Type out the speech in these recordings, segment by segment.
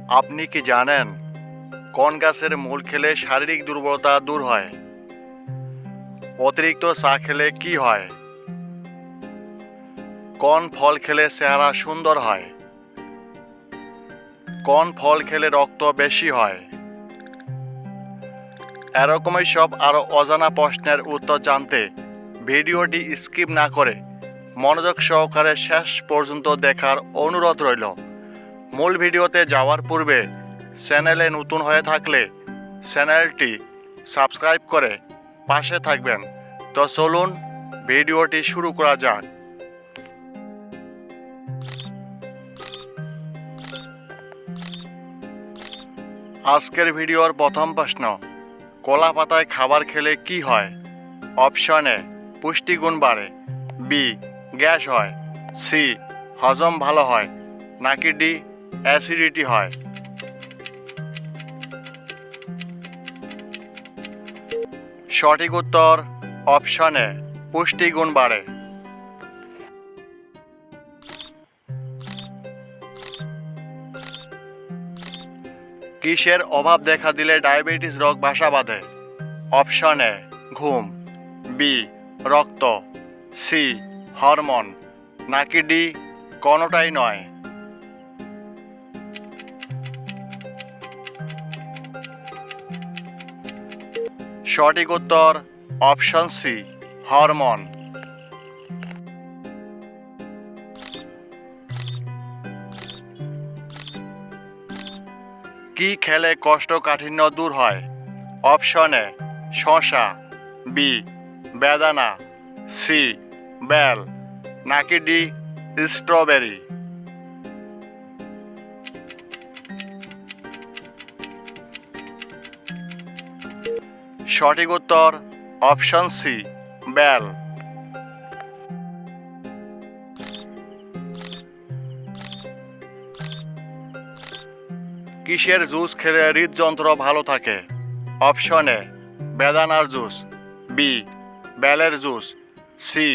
আপনি কি জানেন কোন গাছের মূল খেলে শারীরিক দুর্বলতা দূর হয়? অতিরিক্ত চা খেলে কি হয়? কোন ফল খেলে চেহারা সুন্দর হয়? কোন ফল খেলে রক্ত বেশি হয়? এরকমই সব আরো অজানা প্রশ্নের উত্তর জানতে ভিডিওটি স্কিপ না করে মনোযোগ সহকারে শেষ পর্যন্ত দেখার অনুরোধ রইল। মূল ভিডিওতে যাওয়ার পূর্বে চ্যানেলে নতুন হয়ে থাকলে চ্যানেলটি সাবস্ক্রাইব করে পাশে থাকবেন। তো চলুন ভিডিওটি শুরু করা যাক। আজকের ভিডিওর প্রথম প্রশ্ন, কলা পাতায় খাবার খেলে কি হয়? অপশন এ পুষ্টিগুণ বাড়ে, বি গ্যাস হয়, সি হজম ভালো হয়, নাকি ডি অ্যাসিডিটি হয়? সঠিক উত্তর অপশন এ পুষ্টিগুণ বাড়ে। কিসের অভাব দেখা দিলে ডায়াবেটিস রোগ বাসা বাঁধে? অপশন এ ঘুম, বি রক্ত, সি হরমোন, নাকি ডি কোনোটাই নয়? সঠিক উত্তর অপশন সি হরমোন। কি খেলে কোষ্ঠকাঠিন্য দূর হয়? অপশন এ শসা, বি বেদানা, সি বেল, নাকি ডি স্ট্রবেরি? সঠিক উত্তর অপশন সি বেল। কিসের জুস খেলে হৃদযন্ত্র ভালো থাকে? অপশন এ বেদানার জুস, বি বেলের জুস, সি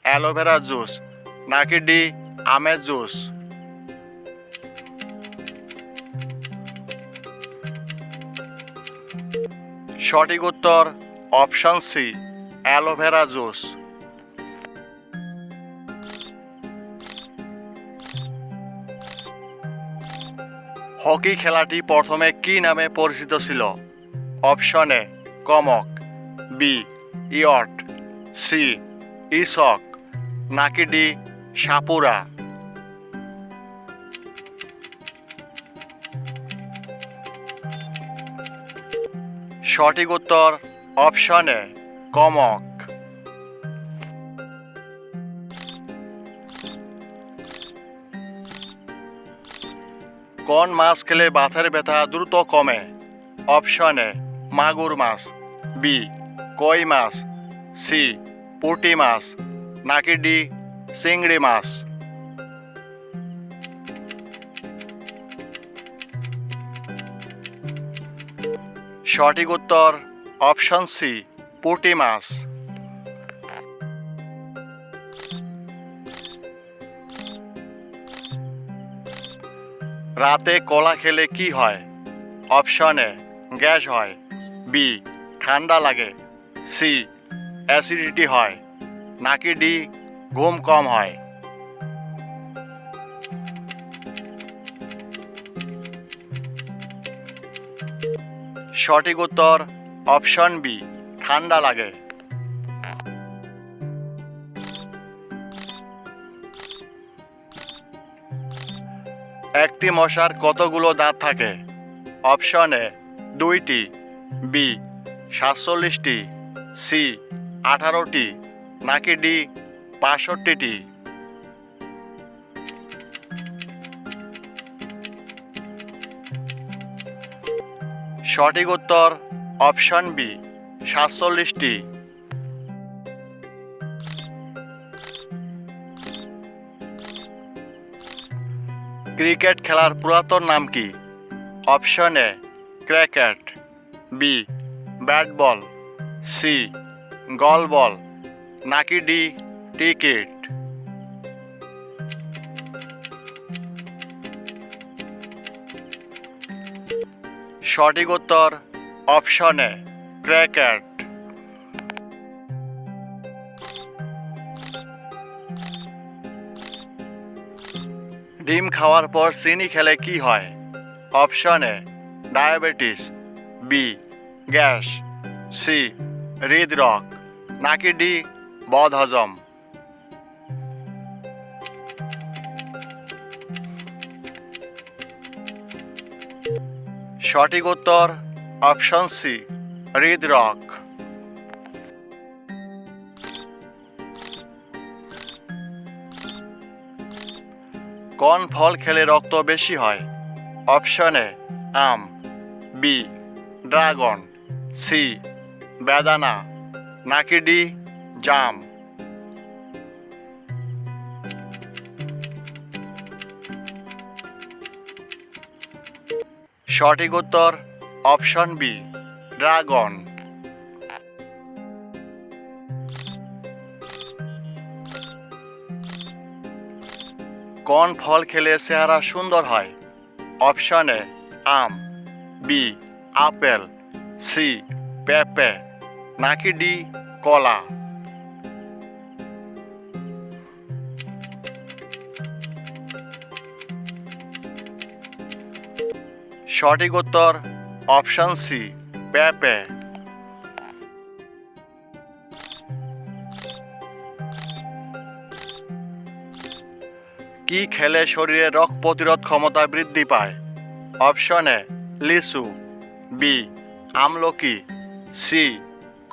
অ্যালোভেরার জুস, নাকি ডি আমের জুস? সঠিক উত্তর option C aloe vera juice. Hockey খেলাটি প্রথমে কি নামে পরিচিত ছিল? অপশন এ কমক, বি ইয়ট, সি ইসক, নাকি ডি সাপুরা? সঠিক উত্তর অপশন এ কমক। কোন মাছ খেলে বাতের ব্যথা দ্রুত কমে? অপশন এ মাগুর মাছ, বি কই মাছ, সি পুঁটি মাছ, নাকি ডি চিংড়ি মাছ? সঠিক উত্তর অপশন সি পুঁটি মাছ। রাতে কলা খেলে কি হয়? অপশন এ গ্যাস হয়, বি ঠান্ডা লাগে, সি অ্যাসিডিটি হয়, নাকি ডি ঘুম কম হয়? সঠিক উত্তর অপশন বি ঠান্ডা লাগে। একটি মশার কতগুলো দাঁত থাকে? অপশন এ 2টি, বি 47টি, সি 18টি, নাকি ডি 65টি? সঠিক উত্তর অপশন বি 47টি। ক্রিকেট খেলার পুরাতন নাম কি? Option A cricket, B bat ball, C goal ball, নাকি ডি টিকিট? সঠিক উত্তর অপশন এ ক্রিকেট। ডিম খাওয়ার পর চিনি খেলে কি হয়? Option A diabetes, B gas, C হৃদরোগ, নাকি ডি বদহজম। সঠিক উত্তর অপশন সি হৃদরোগ। কোন ফল খেলে রক্ত বেশি হয়? অপশন এ আম, বি ড্রাগন, সি বেদানা, নাকি ডি জাম। সঠিক উত্তর অপশন বি ড্রাগন। কোন ফল খেলে চেহারা সুন্দর হয়? অপশন এ আম, বি আপেল, সি পেঁপে, নাকি ডি কলা। সঠিক উত্তর অপশন সি পেঁপে। কি খেলে শরীরে রোগ প্রতিরোধ ক্ষমতা বৃদ্ধি পায়? অপশন এ লিচু, বি আমলকি, সি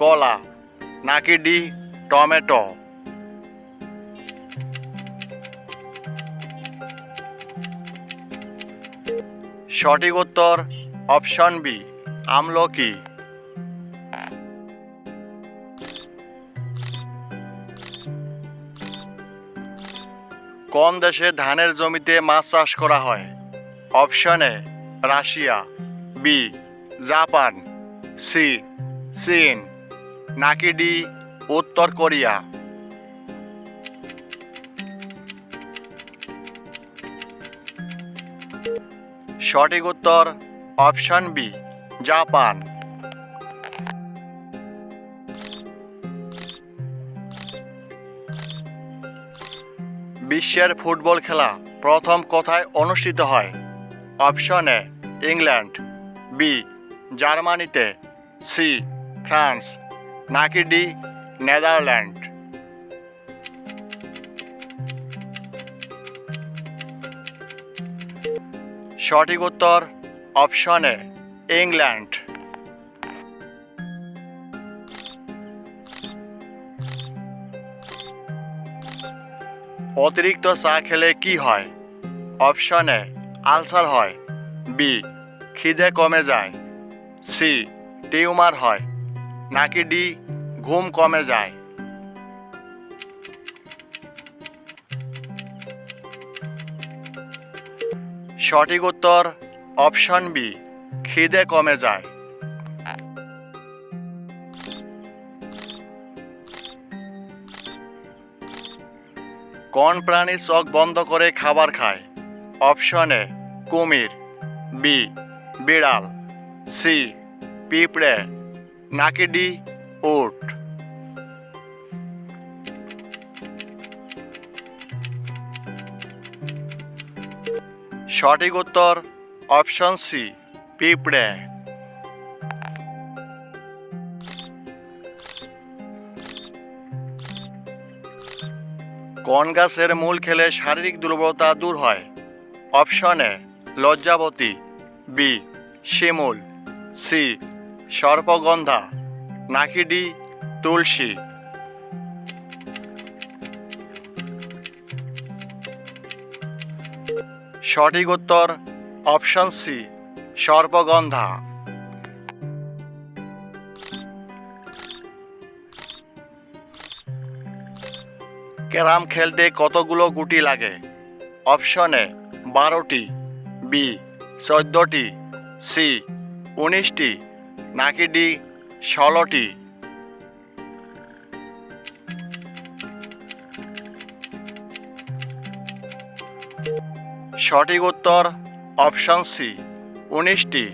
কলা, নাকি ডি টমেটো। সঠিক উত্তর অপশন বি আমলকি। কোন দেশে ধানের জমিতে মাছ চাষ করা হয়? Option A Russia, B Japan, C চীন, নাকি ডি উত্তর কোরিয়া। সঠিক উত্তর অপশন বি জাপান। বিশ্বের ফুটবল খেলা প্রথম কোথায় অনুষ্ঠিত হয়? অপশন এ ইংল্যান্ড, বি জার্মানিতে, সি ফ্রান্স, নাকি ডি নেদারল্যান্ড। সঠিক উত্তর অপশন এ ইংল্যান্ড। অতিরিক্ত চা খেলে কি হয়? অপশন এ আলসার হয়, বি খিদে কমে যায়, সি টিউমার হয়, নাকি ডি ঘুম কমে যায়। সঠিক উত্তর অপশন বি খিদে কমে যায়। কোন প্রাণী চোখ বন্ধ করে খাবার খায়? অপশন এ কুমির, বি বিড়াল, সি পিঁপড়ে, নাকি ডি উট। সঠিক উত্তর অপশন সি পিঁপড়ে। কোন গাছের মূল খেলে শারীরিক দুর্বলতা দূর হয়? অপশন এ লজ্জাবতী, বি শিমুল, সি সর্পগন্ধা, নাকি ডি তুলসী। সঠিক উত্তর অপশন সি সর্পগন্ধা। ক্যারাম খেলতে কতগুলো গুটি লাগে? অপশন এ 12টি, বি 14টি, সি 19টি, নাকি ডি 16টি। সঠিক উত্তর অপশন সি 19টি।